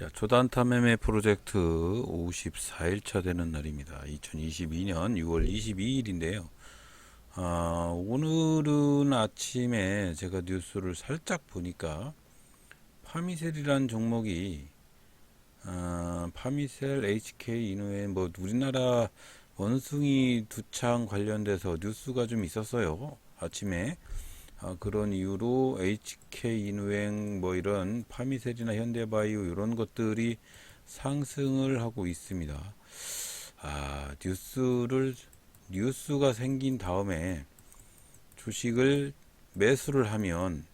자, 초단타 매매 프로젝트 54일차 되는 날입니다. 2022년 6월 22일인데요. 오늘은 아침에 제가 뉴스를 살짝 보니까 파미셀이라는 종목이 파미셀, HK, 이노에 뭐 우리나라 원숭이 두창 관련돼서 뉴스가 좀 있었어요. 아침에. 그런 이유로 HK 인후행 뭐 이런 파미셀이나 현대바이오 이런 것들이 상승을 하고 있습니다. 뉴스가 생긴 다음에 주식을 매수를 하면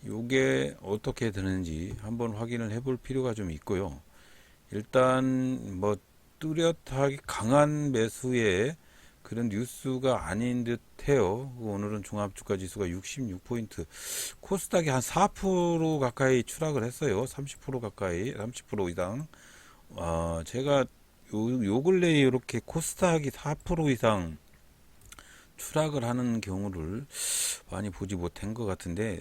이게 어떻게 되는지 한번 확인을 해볼 필요가 좀 있고요. 일단 뭐 뚜렷하게 강한 매수에 그런 뉴스가 아닌 듯해요. 오늘은 종합주가지수가 66포인트, 코스닥이 한 4% 가까이 추락을 했어요. 30% 가까이, 30% 이상. 제가 요 근래에 이렇게 코스닥이 4% 이상 추락을 하는 경우를 많이 보지 못한 것 같은데,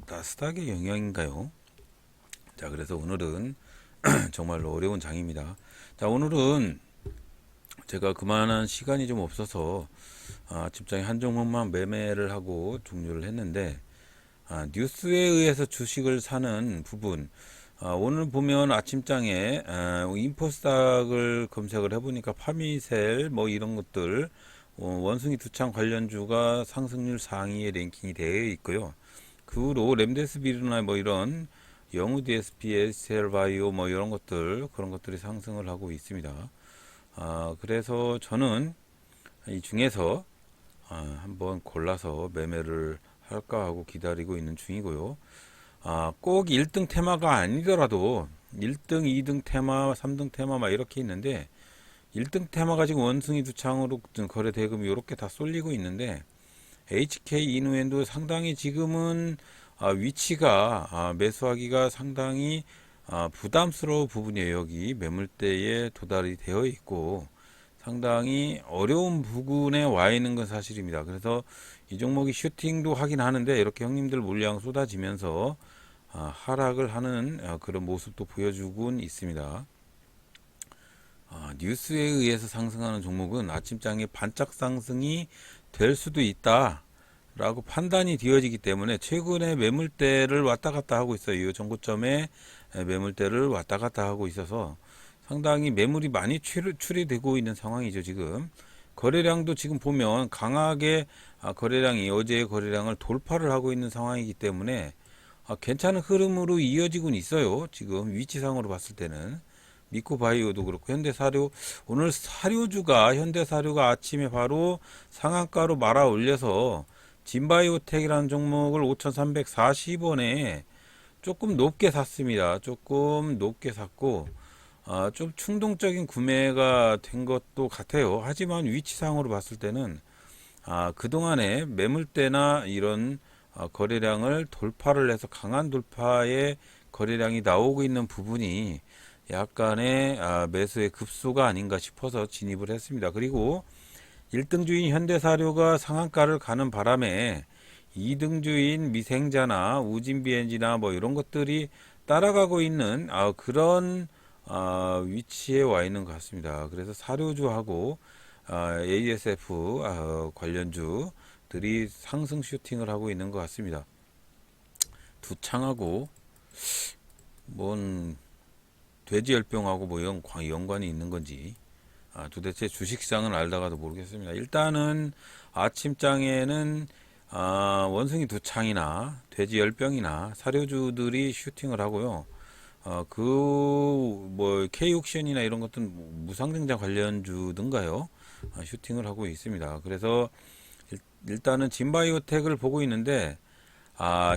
나스닥의 영향인가요? 자, 그래서 오늘은 정말로 어려운 장입니다. 자, 오늘은 제가 그만한 시간이 좀 없어서 아침장에 한 종목만 매매를 하고 종료를 했는데, 뉴스에 의해서 주식을 사는 부분, 오늘 보면 아침장에 인포스닥을 검색을 해보니까 파미셀 뭐 이런 것들, 원숭이 두창 관련주가 상승률 상위에 랭킹이 되어 있고요. 그 후로 렘데스비르나 뭐 이런 영우 DSP, SL바이오 뭐 이런 것들, 그런 것들이 상승을 하고 있습니다. 그래서 저는 이 중에서 한번 골라서 매매를 할까 하고 기다리고 있는 중이고요. 꼭 1등 테마가 아니더라도 1등, 2등 테마, 3등 테마 막 이렇게 있는데, 1등 테마가 지금 원숭이 두창으로 거래 대금이 이렇게 다 쏠리고 있는데, HK 이노엔도 상당히 지금은 위치가 매수하기가 상당히 부담스러운 부분이에요. 여기 매물대에 도달이 되어 있고 상당히 어려운 부근에 와 있는 건 사실입니다. 그래서 이 종목이 슈팅도 하긴 하는데, 이렇게 형님들 물량 쏟아지면서 하락을 하는 그런 모습도 보여주곤 있습니다. 뉴스에 의해서 상승하는 종목은 아침장에 반짝 상승이 될 수도 있다 라고 판단이 되어지기 때문에 최근에 매물대를 왔다 갔다 하고 있어요. 이 정고점에 매물대를 왔다 갔다 하고 있어서 상당히 매물이 많이 출이되고 있는 상황이죠. 지금 거래량도 지금 보면 강하게 거래량이 어제의 거래량을 돌파를 하고 있는 상황이기 때문에 괜찮은 흐름으로 이어지고는 있어요. 지금 위치상으로 봤을 때는 미코바이오도 그렇고 현대사료, 오늘 사료주가 현대사료가 아침에 바로 상한가로 말아 올려서 진바이오텍이라는 종목을 5,340원에 조금 높게 샀습니다. 조금 높게 샀고 좀 충동적인 구매가 된 것도 같아요. 하지만 위치상으로 봤을 때는 그동안에 매물대나 이런 거래량을 돌파를 해서 강한 돌파의 거래량이 나오고 있는 부분이 약간의 매수의 급소가 아닌가 싶어서 진입을 했습니다. 그리고 1등 주인 현대사료가 상한가를 가는 바람에 2등 주인 미생자나 우진비엔지나 뭐 이런 것들이 따라가고 있는 그런 위치에 와 있는 것 같습니다. 그래서 사료주하고 ASF 관련주들이 상승 슈팅을 하고 있는 것 같습니다. 두창하고 뭔 돼지열병하고 뭐 연관이 있는 건지 도대체 주식시장은 알다가도 모르겠습니다. 일단은 아침장에는 원숭이 두창이나 돼지열병이나 사료주들이 슈팅을 하고요. 뭐 K옥션이나 이런 것들은 무상증자 관련주든가요, 슈팅을 하고 있습니다. 그래서 일단은 진바이오텍을 보고 있는데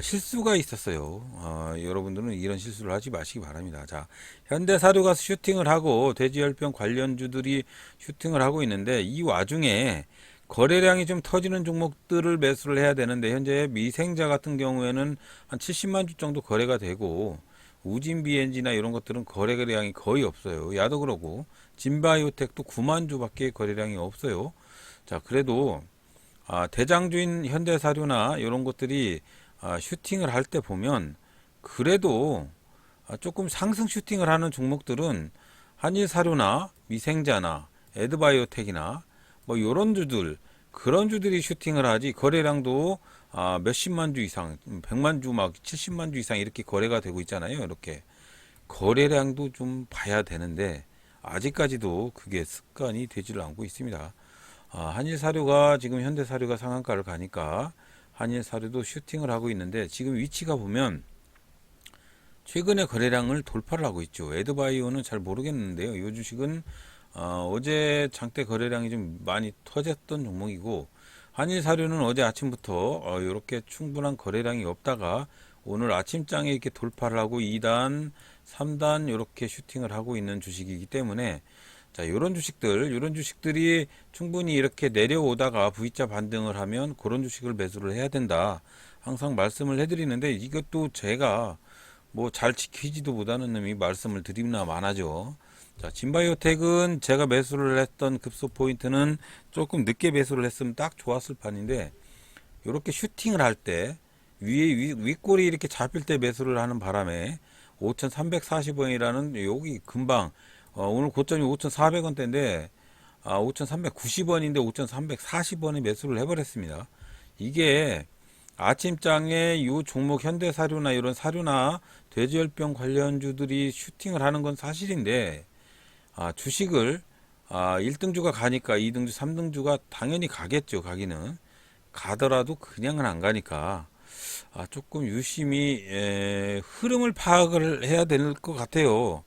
실수가 있었어요. 여러분들은 이런 실수를 하지 마시기 바랍니다. 자, 현대사료가 슈팅을 하고 돼지열병 관련주들이 슈팅을 하고 있는데, 이 와중에 거래량이 좀 터지는 종목들을 매수를 해야 되는데, 현재 미생자 같은 경우에는 한 70만 주 정도 거래가 되고, 우진비엔지나 이런 것들은 거래량이 거의 없어요. 야도 그러고 진바이오텍도 9만 주밖에 거래량이 없어요. 자, 그래도 대장주인 현대사료나 이런 것들이 슈팅을 할 때 보면 그래도 조금 상승 슈팅을 하는 종목들은 한일사료나 미생자나 에드바이오텍이나 뭐 요런 주들, 그런 주들이 슈팅을 하지, 거래량도 몇십만 주 이상, 100만 주, 막 70만 주 이상 이렇게 거래가 되고 있잖아요. 이렇게 거래량도 좀 봐야 되는데 아직까지도 그게 습관이 되지를 않고 있습니다. 한일사료가 지금 현대사료가 상한가를 가니까 한일사료도 슈팅을 하고 있는데, 지금 위치가 보면 최근에 거래량을 돌파를 하고 있죠. 에드바이오는 잘 모르겠는데요. 이 주식은 어제 장대 거래량이 좀 많이 터졌던 종목이고, 한일사료는 어제 아침부터 이렇게 충분한 거래량이 없다가 오늘 아침장에 이렇게 돌파를 하고 2단, 3단 이렇게 슈팅을 하고 있는 주식이기 때문에, 자, 이런 주식들이 충분히 이렇게 내려오다가 V자 반등을 하면 그런 주식을 매수를 해야 된다. 항상 말씀을 해드리는데, 이것도 제가 뭐 잘 지키지도 못하는 놈이 말씀을 드리나 마나죠. 자, 진바이오텍은 제가 매수를 했던 급소 포인트는 조금 늦게 매수를 했으면 딱 좋았을 판인데, 이렇게 슈팅을 할 때 윗골이 이렇게 잡힐 때 매수를 하는 바람에 5,340원이라는 여기 금방 오늘 고점이 5,400원대인데 5,390원인데 5,340원에 매수를 해버렸습니다. 이게 아침장에 이 종목 현대사료나 이런 사료나 돼지열병 관련주들이 슈팅을 하는 건 사실인데, 주식을 1등주가 가니까 2등주, 3등주가 당연히 가겠죠. 가기는 가더라도 그냥은 안 가니까 조금 유심히 흐름을 파악을 해야 될 것 같아요.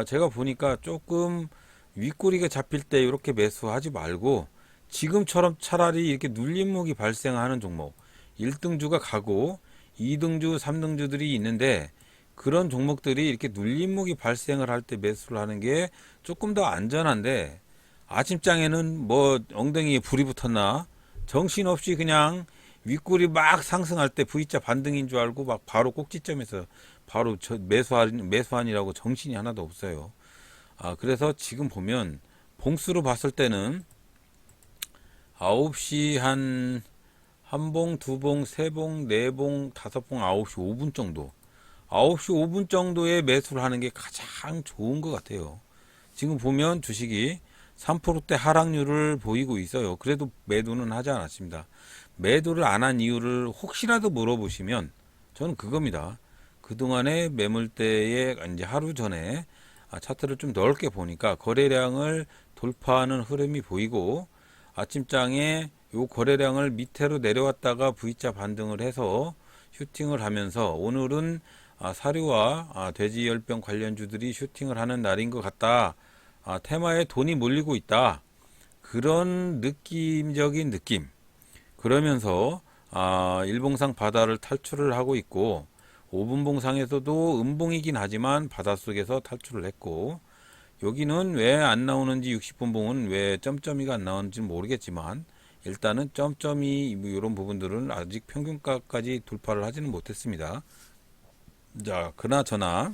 제가 보니까 조금 윗꼬리가 잡힐 때 이렇게 매수하지 말고, 지금처럼 차라리 이렇게 눌림목이 발생하는 종목, 1등주가 가고 2등주, 3등주들이 있는데 그런 종목들이 이렇게 눌림목이 발생을 할 때 매수를 하는 게 조금 더 안전한데, 아침장에는 뭐 엉덩이에 불이 붙었나 정신없이 그냥 윗골이 막 상승할 때 V자 반등인 줄 알고 막 바로 꼭지점에서 바로 매수한이라고 정신이 하나도 없어요. 그래서 지금 보면 봉수로 봤을 때는 9시 한 봉, 두 봉, 세 봉, 네 봉, 다섯 봉, 9시 5분 정도. 9시 5분 정도에 매수를 하는 게 가장 좋은 것 같아요. 지금 보면 주식이 3%대 하락률을 보이고 있어요. 그래도 매도는 하지 않았습니다. 매도를 안 한 이유를 혹시라도 물어보시면 저는 그겁니다. 그동안에 매물대에 이제 하루 전에 차트를 좀 넓게 보니까 거래량을 돌파하는 흐름이 보이고, 아침장에 요 거래량을 밑으로 내려왔다가 V자 반등을 해서 슈팅을 하면서 오늘은 사료와 돼지열병 관련주들이 슈팅을 하는 날인 것 같다. 테마에 돈이 몰리고 있다. 그런 느낌적인 느낌. 그러면서 일봉상 바다를 탈출을 하고 있고, 5분봉상에서도 음봉이긴 하지만 바닷속에서 탈출을 했고, 여기는 왜 안 나오는지, 60분봉은 왜 점점이가 안 나오는지 모르겠지만 일단은 점점이 이런 부분들은 아직 평균가까지 돌파를 하지는 못했습니다. 자, 그나저나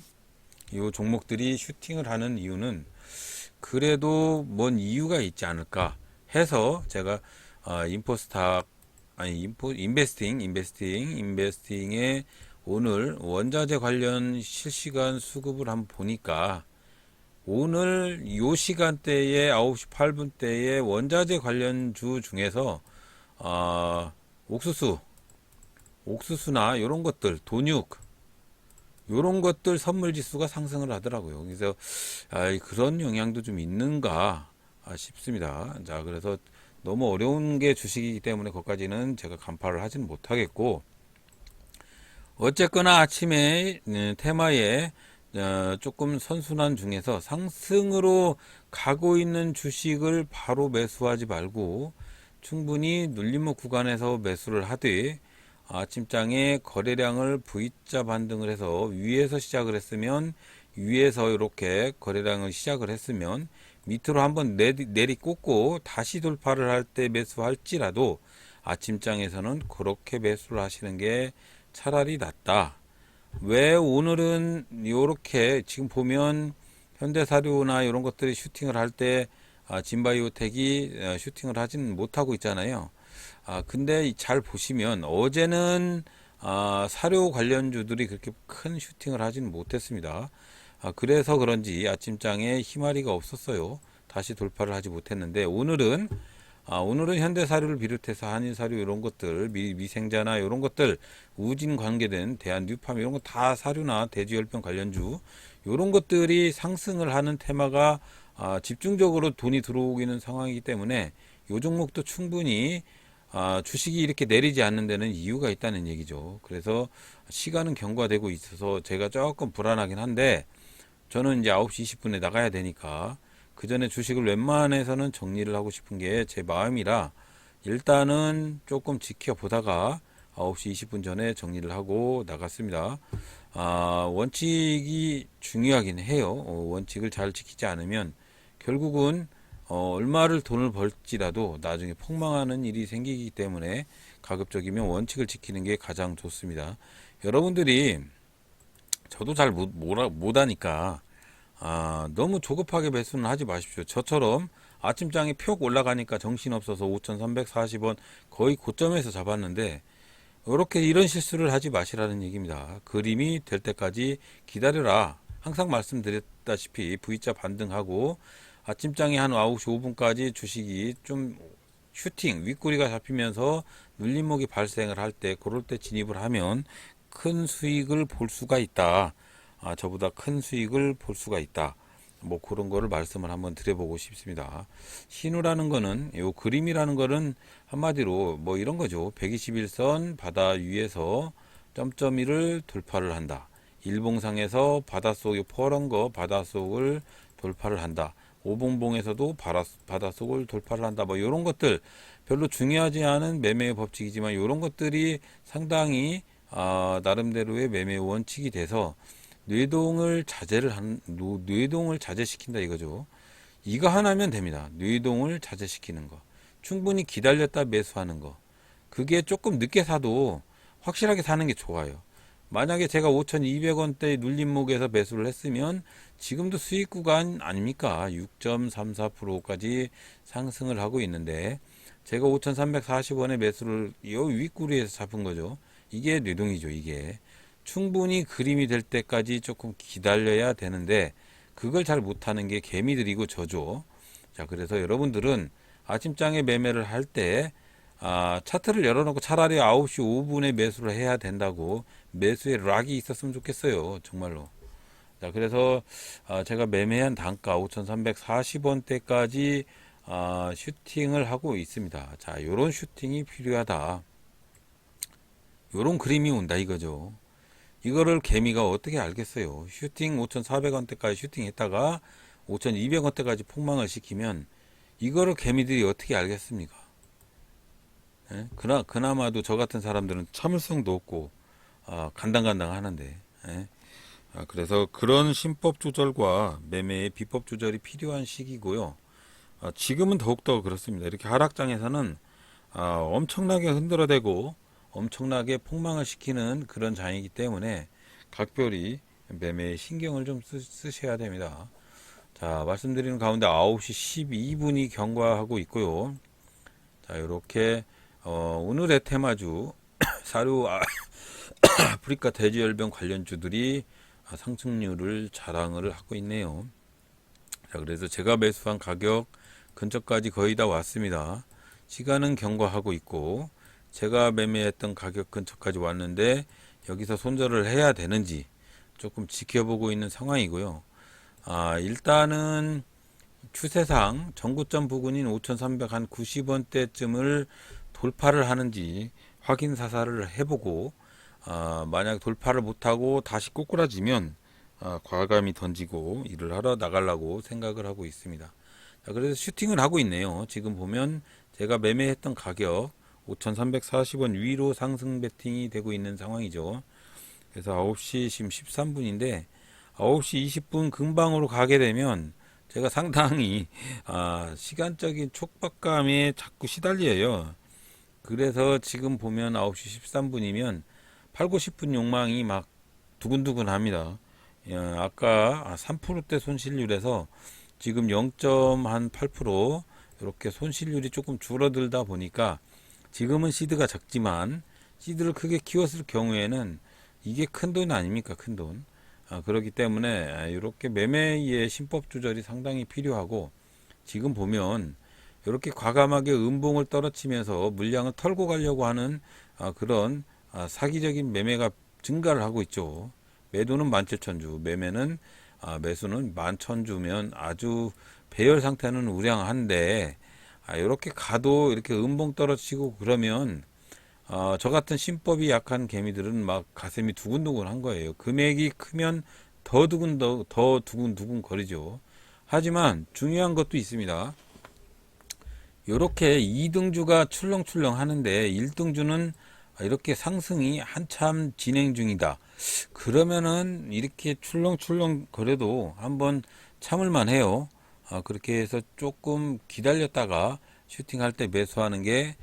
이 종목들이 슈팅을 하는 이유는 그래도 뭔 이유가 있지 않을까 해서 제가 인베스팅에 오늘 원자재 관련 실시간 수급을 한번 보니까, 오늘 요 시간대에 9시 8분대에 원자재 관련주 중에서 옥수수나 이런 것들, 돈육 이런 것들 선물 지수가 상승을 하더라고요. 그래서 그런 영향도 좀 있는가 싶습니다. 자, 그래서 너무 어려운 게 주식이기 때문에 거기까지는 제가 간파를 하지는 못하겠고, 어쨌거나 아침에 테마에 조금 선순환 중에서 상승으로 가고 있는 주식을 바로 매수하지 말고 충분히 눌림목 구간에서 매수를 하되, 아침장에 거래량을 V자 반등을 해서 위에서 시작을 했으면, 위에서 이렇게 거래량을 시작을 했으면 밑으로 한번 내리 꽂고 다시 돌파를 할 때 매수할지라도 아침장에서는 그렇게 매수를 하시는 게 차라리 낫다. 왜 오늘은 이렇게 지금 보면 현대사료나 이런 것들이 슈팅을 할 때 진바이오텍이 슈팅을 하지는 못하고 있잖아요. 근데 잘 보시면 어제는 사료 관련주들이 그렇게 큰 슈팅을 하지는 못했습니다. 그래서 그런지 아침장에 희마리가 없었어요. 다시 돌파를 하지 못했는데 오늘은 현대사료를 비롯해서 한인사료 이런 것들, 미생자나 이런 것들, 우진 관계된 대한뉴팜 이런 거 다 사료나 돼지열병 관련주 이런 것들이 상승을 하는 테마가 집중적으로 돈이 들어오기는 상황이기 때문에 이 종목도 충분히 주식이 이렇게 내리지 않는 데는 이유가 있다는 얘기죠. 그래서 시간은 경과되고 있어서 제가 조금 불안하긴 한데 저는 이제 9시 20분에 나가야 되니까 그 전에 주식을 웬만해서는 정리를 하고 싶은 게 제 마음이라 일단은 조금 지켜보다가 9시 20분 전에 정리를 하고 나갔습니다. 원칙이 중요하긴 해요. 원칙을 잘 지키지 않으면 결국은 얼마를 돈을 벌지라도 나중에 폭망하는 일이 생기기 때문에 가급적이면 원칙을 지키는 게 가장 좋습니다. 여러분들이 저도 잘 못하니까 너무 조급하게 매수는 하지 마십시오. 저처럼 아침장에 표 올라가니까 정신없어서 5,340원 거의 고점에서 잡았는데 이런 실수를 하지 마시라는 얘기입니다. 그림이 될 때까지 기다려라. 항상 말씀드렸다시피 V자 반등하고 아침장에 한 9시 5분까지 주식이 좀 슈팅 윗꼬리가 잡히면서 눌림목이 발생을 할 때 그럴 때 진입을 하면 큰 수익을 볼 수가 있다. 저보다 큰 수익을 볼 수가 있다. 뭐 그런 거를 말씀을 한번 드려보고 싶습니다. 신호라는 거는 요 그림이라는 거는 한마디로 뭐 이런 거죠. 121선 바다 위에서 점점이를 돌파를 한다. 일봉상에서 바닷속 퍼런 거 바닷속을 돌파를 한다. 오봉봉에서도 바닷속을 돌파를 한다. 뭐 이런 것들 별로 중요하지 않은 매매의 법칙이지만 이런 것들이 상당히 나름대로의 매매 원칙이 돼서 뇌동을 자제시킨다 이거죠. 이거 하나면 됩니다. 뇌동을 자제시키는 거. 충분히 기다렸다 매수하는 거. 그게 조금 늦게 사도 확실하게 사는 게 좋아요. 만약에 제가 5,200원대 눌림목에서 매수를 했으면 지금도 수익 구간 아닙니까? 6.34%까지 상승을 하고 있는데 제가 5,340원에 매수를 이 윗구리에서 잡은 거죠. 이게 뇌동이죠. 이게 충분히 그림이 될 때까지 조금 기다려야 되는데 그걸 잘 못하는 게 개미들이고 저죠. 자, 그래서 여러분들은 아침장에 매매를 할 때 차트를 열어놓고 차라리 9시 5분에 매수를 해야 된다고 매수에 락이 있었으면 좋겠어요. 정말로. 자, 그래서 제가 매매한 단가 5,340원대까지 슈팅을 하고 있습니다. 자, 요런 슈팅이 필요하다. 요런 그림이 온다 이거죠. 이거를 개미가 어떻게 알겠어요. 슈팅 5,400원대까지 슈팅했다가 5,200원대까지 폭망을 시키면 이거를 개미들이 어떻게 알겠습니까? 예? 그나마도 저 같은 사람들은 참을성도 없고 간당간당 하는데 예? 그래서 그런 신법 조절과 매매의 비법 조절이 필요한 시기고요. 지금은 더욱더 그렇습니다. 이렇게 하락장에서는 엄청나게 흔들어대고 엄청나게 폭망을 시키는 그런 장이기 때문에 각별히 매매에 신경을 좀 쓰셔야 됩니다. 자, 말씀드리는 가운데 9시 12분이 경과하고 있고요. 자, 이렇게 오늘의 테마주 사료 아프리카 돼지열병 관련주들이 상승률을 자랑을 하고 있네요. 자, 그래서 제가 매수한 가격 근처까지 거의 다 왔습니다. 시간은 경과하고 있고 제가 매매했던 가격 근처까지 왔는데 여기서 손절을 해야 되는지 조금 지켜보고 있는 상황이고요. 일단은 추세상 전고점 부근인 5,390원대쯤을 돌파를 하는지 확인 사살을 해보고 만약 돌파를 못하고 다시 꼬꾸라지면 과감히 던지고 일을 하러 나가려고 생각을 하고 있습니다. 자, 그래서 슈팅을 하고 있네요. 지금 보면 제가 매매했던 가격 5,340원 위로 상승 베팅이 되고 있는 상황이죠. 그래서 9시 지금 13분인데 9시 20분 근방으로 가게 되면 제가 상당히 시간적인 촉박감에 자꾸 시달려요. 그래서 지금 보면 9시 13분이면 8, 90분 욕망이 막 두근두근 합니다. 아까 3%대 손실률에서 지금 0.8% 이렇게 손실률이 조금 줄어들다 보니까 지금은 시드가 작지만 씨드를 크게 키웠을 경우에는 이게 큰 돈 아닙니까? 큰 돈. 그렇기 때문에 이렇게 매매의 신법 조절이 상당히 필요하고, 지금 보면 이렇게 과감하게 음봉을 떨어치면서 물량을 털고 가려고 하는 그런 사기적인 매매가 증가를 하고 있죠. 매도는 17,000주, 매매는 매수는 11,000주면 아주 배열 상태는 우량한데, 이렇게 가도 이렇게 음봉 떨어지고 그러면 저 같은 신법이 약한 개미들은 막 가슴이 두근두근 한 거예요. 금액이 크면 더 두근두근 거리죠. 하지만 중요한 것도 있습니다. 이렇게 2등주가 출렁출렁 하는데 1등주는 이렇게 상승이 한참 진행 중이다. 그러면은 이렇게 출렁출렁 거려도 한번 참을만 해요. 그렇게 해서 조금 기다렸다가 슈팅할 때 매도하는 게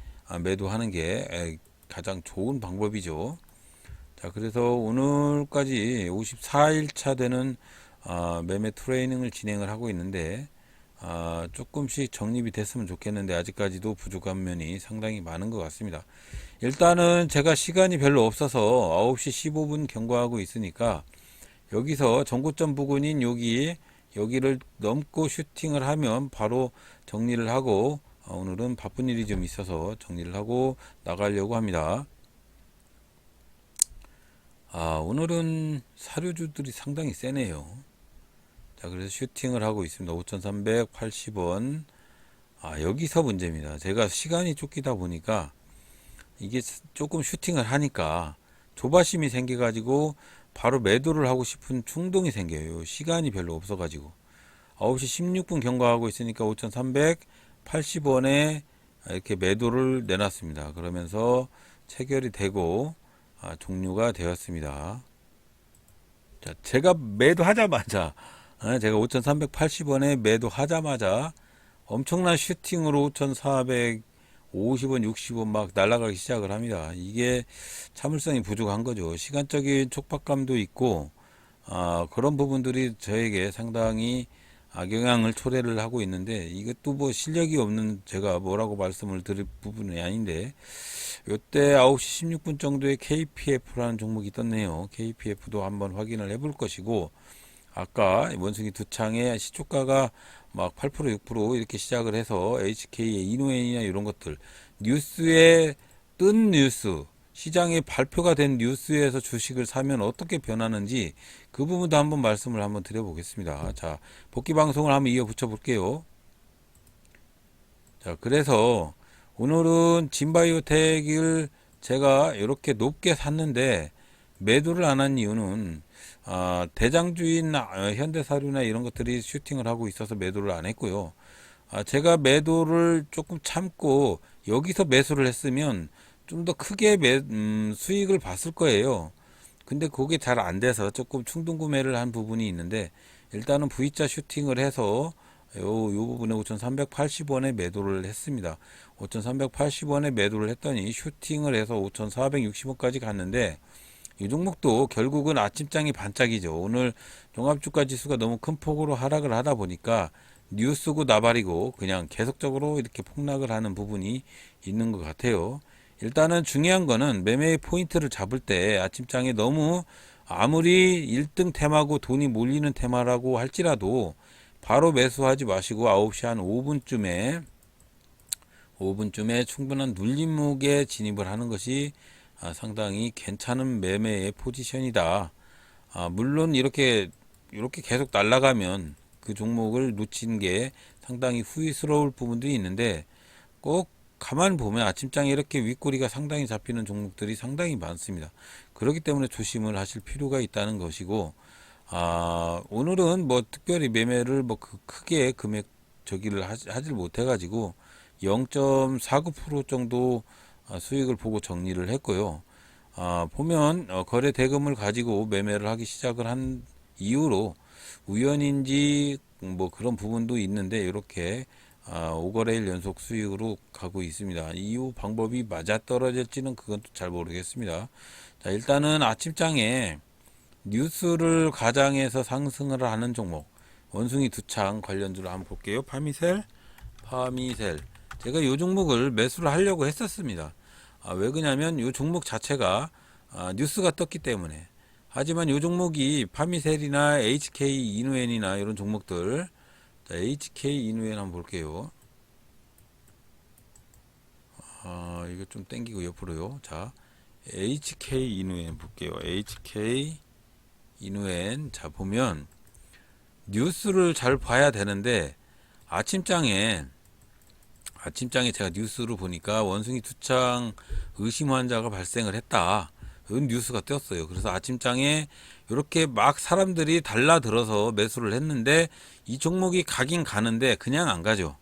가장 좋은 방법이죠. 자, 그래서 오늘까지 54일차 되는 매매 트레이닝을 진행을 하고 있는데, 조금씩 정립이 됐으면 좋겠는데 아직까지도 부족한 면이 상당히 많은 것 같습니다. 일단은 제가 시간이 별로 없어서 9시 15분 경과하고 있으니까 여기서 전고점 부근인 여기를 넘고 슈팅을 하면 바로 정리를 하고, 오늘은 바쁜 일이 좀 있어서 정리를 하고 나가려고 합니다. 오늘은 사료주들이 상당히 세네요. 자, 그래서 슈팅을 하고 있습니다. 5,380원. 여기서 문제입니다. 제가 시간이 쫓기다 보니까 이게 조금 슈팅을 하니까 조바심이 생겨가지고 바로 매도를 하고 싶은 충동이 생겨요. 시간이 별로 없어가지고. 9시 16분 경과하고 있으니까 5,380원에 이렇게 매도를 내놨습니다. 그러면서 체결이 되고 종료가 되었습니다. 자, 제가 매도하자마자 제가 5,380원에 매도하자마자 엄청난 슈팅으로 5,450원, 60원 막 날아가기 시작을 합니다. 이게 참을성이 부족한 거죠. 시간적인 촉박감도 있고, 그런 부분들이 저에게 상당히 악영향을 초래를 하고 있는데, 이것도 뭐 실력이 없는 제가 뭐라고 말씀을 드릴 부분이 아닌데, 요때 9시 16분 정도에 KPF라는 종목이 떴네요. KPF도 한번 확인을 해볼 것이고, 아까 원숭이 두 창의 시초가가 막 8%, 6% 이렇게 시작을 해서 HK의 이노엔이나 이런 것들, 뉴스에 뜬 뉴스, 시장에 발표가 된 뉴스에서 주식을 사면 어떻게 변하는지 그 부분도 한번 말씀을 한번 드려보겠습니다. 자, 복귀 방송을 한번 이어 붙여 볼게요. 자, 그래서 오늘은 진바이오텍을 제가 이렇게 높게 샀는데 매도를 안 한 이유는 대장주인 현대사료나 이런 것들이 슈팅을 하고 있어서 매도를 안 했고요. 제가 매도를 조금 참고 여기서 매수를 했으면 좀 더 크게 수익을 봤을 거예요. 근데 그게 잘 안 돼서 조금 충동 구매를 한 부분이 있는데, 일단은 V자 슈팅을 해서 요 부분에 5,380원에 매도를 했습니다. 5,380원에 매도를 했더니 슈팅을 해서 5,460원까지 갔는데, 이 종목도 결국은 아침장이 반짝이죠. 오늘 종합주가 지수가 너무 큰 폭으로 하락을 하다 보니까 뉴스고 나발이고 그냥 계속적으로 이렇게 폭락을 하는 부분이 있는 것 같아요. 일단은 중요한 거는 매매의 포인트를 잡을 때 아침장에 너무 아무리 1등 테마고 돈이 몰리는 테마라고 할지라도 바로 매수하지 마시고 9시 한 5분쯤에 충분한 눌림목에 진입을 하는 것이 상당히 괜찮은 매매의 포지션이다. 물론 이렇게 계속 날아가면 그 종목을 놓친 게 상당히 후회스러울 부분들이 있는데, 꼭 가만 보면 아침장에 이렇게 윗꼬리가 상당히 잡히는 종목들이 상당히 많습니다. 그렇기 때문에 조심을 하실 필요가 있다는 것이고, 오늘은 뭐 특별히 매매를 뭐 크게 금액 저기를 하질 못해가지고 0.49% 정도 수익을 보고 정리를 했고요. 보면 거래 대금을 가지고 매매를 하기 시작을 한 이후로 우연인지 뭐 그런 부분도 있는데 이렇게 5거래일 연속 수익으로 가고 있습니다. 이후 방법이 맞아떨어질지는 그건 또 잘 모르겠습니다. 자, 일단은 아침장에 뉴스를 가장해서 상승을 하는 종목, 원숭이 두창 관련주를 한번 볼게요. 파미셀. 제가 이 종목을 매수를 하려고 했었습니다. 왜 그러냐면 이 종목 자체가 뉴스가 떴기 때문에. 하지만 이 종목이 파미셀이나 HK 이누엔이나 이런 종목들, 자, HK 이누엔 한번 볼게요. 이거 좀 땡기고 옆으로요. 자, HK 이누엔 볼게요. HK 이누엔. 자, 보면 뉴스를 잘 봐야 되는데 아침장에 제가 뉴스를 보니까 원숭이 두창 의심 환자가 발생을 했다. 이런 뉴스가 떴어요. 그래서 아침장에 이렇게 막 사람들이 달라들어서 매수를 했는데 이 종목이 가긴 가는데 그냥 안 가죠.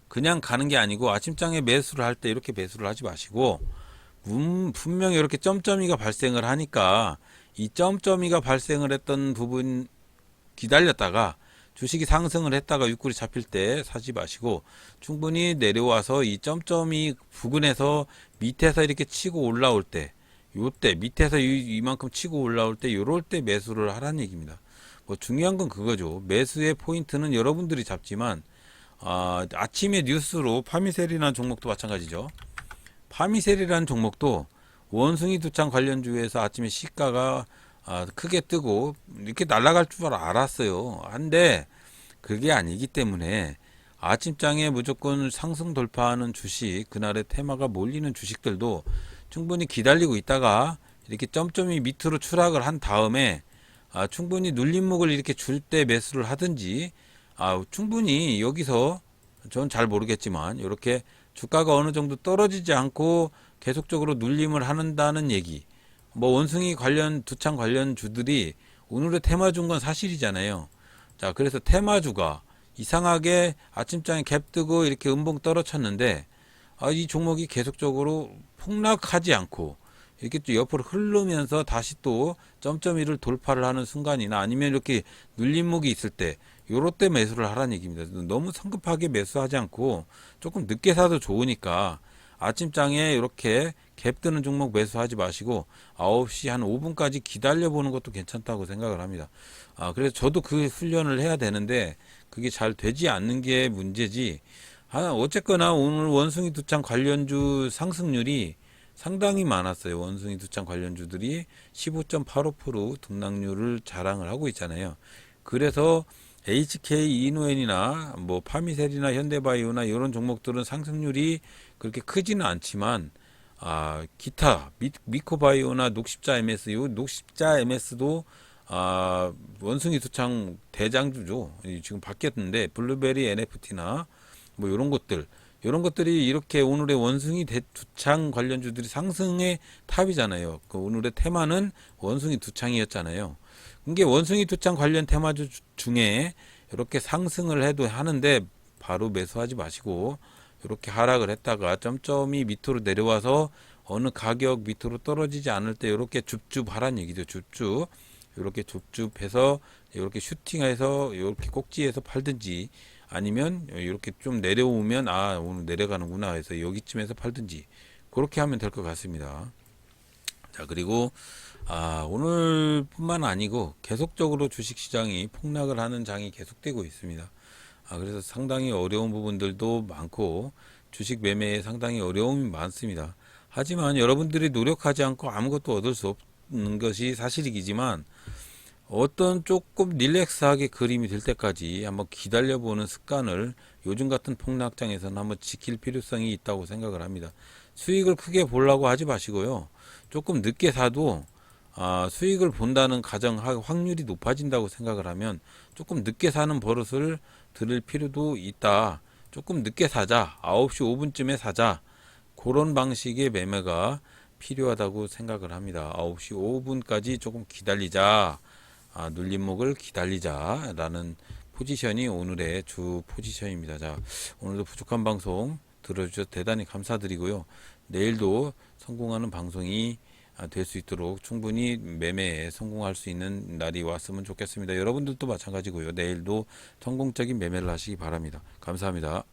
그냥 가는 게 아니고 아침장에 매수를 할 때 이렇게 매수를 하지 마시고 분명히 이렇게 점점이가 발생을 하니까 이 점점이가 발생을 했던 부분 기다렸다가 주식이 상승을 했다가 육굴이 잡힐 때 사지 마시고 충분히 내려와서 이 점점이 부근에서 밑에서 이렇게 치고 올라올 때 요때 밑에서 이만큼 치고 올라올 때 요럴 때 매수를 하라는 얘기입니다. 뭐 중요한 건 그거죠. 매수의 포인트는 여러분들이 잡지만 아침에 뉴스로 파미셀이라는 종목도 마찬가지죠. 파미셀이라는 종목도 원숭이 두창 관련주에서 아침에 시가가 크게 뜨고 이렇게 날아갈 줄 알았어요. 한데 그게 아니기 때문에 아침장에 무조건 상승 돌파하는 주식, 그날의 테마가 몰리는 주식들도 충분히 기다리고 있다가 이렇게 점점이 밑으로 추락을 한 다음에 충분히 눌림목을 이렇게 줄 때 매수를 하든지 충분히 여기서 전 잘 모르겠지만 이렇게 주가가 어느 정도 떨어지지 않고 계속적으로 눌림을 한다는 얘기. 뭐 원숭이 관련 두창 관련 주들이 오늘의 테마주인 건 사실이잖아요. 자, 그래서 테마주가 이상하게 아침장에 갭 뜨고 이렇게 음봉 떨어졌는데 이 종목이 계속적으로 폭락하지 않고 이렇게 또 옆으로 흐르면서 다시 또 점점이를 돌파를 하는 순간이나 아니면 이렇게 눌림목이 있을 때 요럴 때 매수를 하라는 얘기입니다. 너무 성급하게 매수하지 않고 조금 늦게 사도 좋으니까 아침장에 이렇게 갭 뜨는 종목 매수하지 마시고 9시 한 5분까지 기다려 보는 것도 괜찮다고 생각을 합니다. 그래서 저도 그 훈련을 해야 되는데 그게 잘 되지 않는 게 문제지. 어쨌거나 오늘 원숭이 두창 관련주 상승률이 상당히 많았어요. 원숭이 두창 관련주들이 15.85% 등락률을 자랑을 하고 있잖아요. 그래서 HK 이노엔이나 뭐 파미셀이나 현대바이오나 이런 종목들은 상승률이 그렇게 크지는 않지만 기타 미코바이오나 녹십자 MS, 요 녹십자 MS도 원숭이 두창 대장주죠. 지금 바뀌었는데 블루베리 NFT나 뭐 이런 것들이 이렇게 오늘의 원숭이 두창 관련주들이 상승의 탑이잖아요. 그 오늘의 테마는 원숭이 두창이었잖아요. 이게 원숭이 두창 관련 테마주 중에 이렇게 상승을 해도 하는데 바로 매수하지 마시고 이렇게 하락을 했다가 점점이 밑으로 내려와서 어느 가격 밑으로 떨어지지 않을 때 이렇게 줍줍 하란 얘기죠. 줍줍. 이렇게 줍줍해서 이렇게 슈팅해서 이렇게 꼭지에서 팔든지 아니면 이렇게 좀 내려오면 오늘 내려가는구나 해서 여기쯤에서 팔든지 그렇게 하면 될 것 같습니다. 자, 그리고 오늘뿐만 아니고 계속적으로 주식시장이 폭락을 하는 장이 계속되고 있습니다. 그래서 상당히 어려운 부분들도 많고 주식 매매에 상당히 어려움이 많습니다. 하지만 여러분들이 노력하지 않고 아무것도 얻을 수 없는 것이 사실이지만 어떤 조금 릴렉스하게 그림이 될 때까지 한번 기다려보는 습관을 요즘 같은 폭락장에서는 한번 지킬 필요성이 있다고 생각을 합니다. 수익을 크게 보려고 하지 마시고요. 조금 늦게 사도 수익을 본다는 가정 확률이 높아진다고 생각을 하면 조금 늦게 사는 버릇을 들일 필요도 있다. 조금 늦게 사자. 9시 5분쯤에 사자. 그런 방식의 매매가 필요하다고 생각을 합니다. 9시 5분까지 조금 기다리자. 눌림목을 기다리자 라는 포지션이 오늘의 주 포지션입니다. 자, 오늘도 부족한 방송 들어주셔서 대단히 감사드리고요. 내일도 성공하는 방송이 될 수 있도록 충분히 매매에 성공할 수 있는 날이 왔으면 좋겠습니다. 여러분들도 마찬가지고요. 내일도 성공적인 매매를 하시기 바랍니다. 감사합니다.